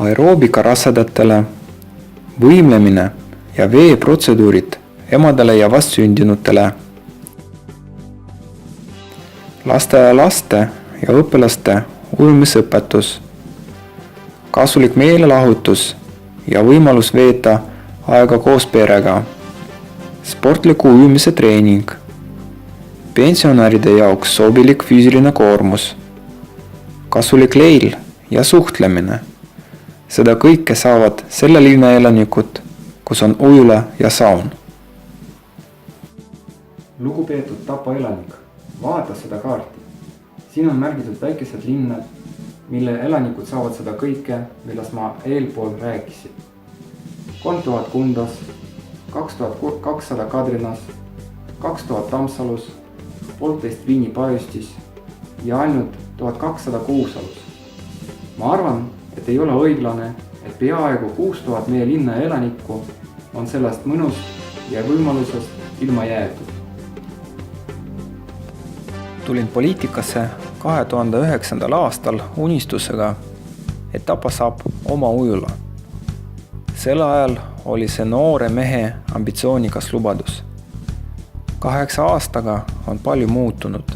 aeroobika rasedatele, võimlemine ja veeprotseduurid emadele ja vastsündinutele, lasteaialaste ja õpilaste ujumisõpetus, kasulik meelelahutus ja võimalus veeta aega koos perega, sportliku ujumise treening, pensionäride jaoks sobilik füüsiline koormus, kasulik leil ja suhtlemine. Seda kõike saavad selle linna elanikud, kus on ujula ja saun. Lugupeetud Tapa elanik, vaata seda kaarti. Siin on märgitud väikesed linnad, mille elanikud saavad seda kõike, millest ma eelpool rääkisin. 3000 Kundas, 2200 Kadrinas, 2000 Tammsalus, 1,5 Viini Pajustis ja ainult 1200 Kuusalus. Ma arvan, et ei ole õiglane, et peaaegu 6000 meie linna elanikku on sellest mõnust ja võimalusest ilma jäetud. Tulin poliitikasse 2009. aastal unistusega, et Tapa saab oma ujula. Sel ajal oli see noore mehe ambitsioonikas lubadus. 8 aastaga on palju muutunud.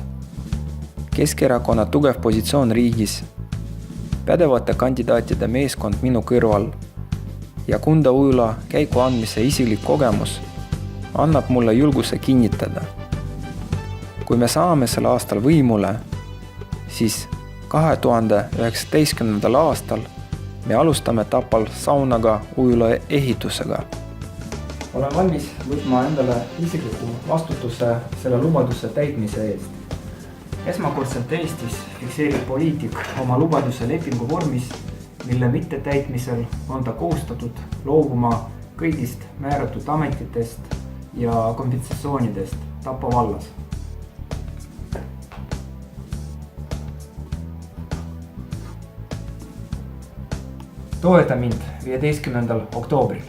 Keskerakonna tugev positsioon riigis, pädevate kandidaatide meeskond minu kõrval ja Kunda ujula käiku andmise isiklik kogemus annab mulle julguse kinnitada. Kui me saame sel aastal võimule, siis 2019. aastal me alustame Tapal saunaga ujula ehitusega. Olen valmis võtma endale isikliku vastutuse selle lubaduse täitmise eest. Esmakordselt Eestis fikseerib poliitik oma lubaduse lepingu vormis, mille mittetäitmisel on ta kohustatud loobuma kõigist määratud ametitest ja kompensatsioonidest Tapa vallas. Toeta mind 15. oktoobril.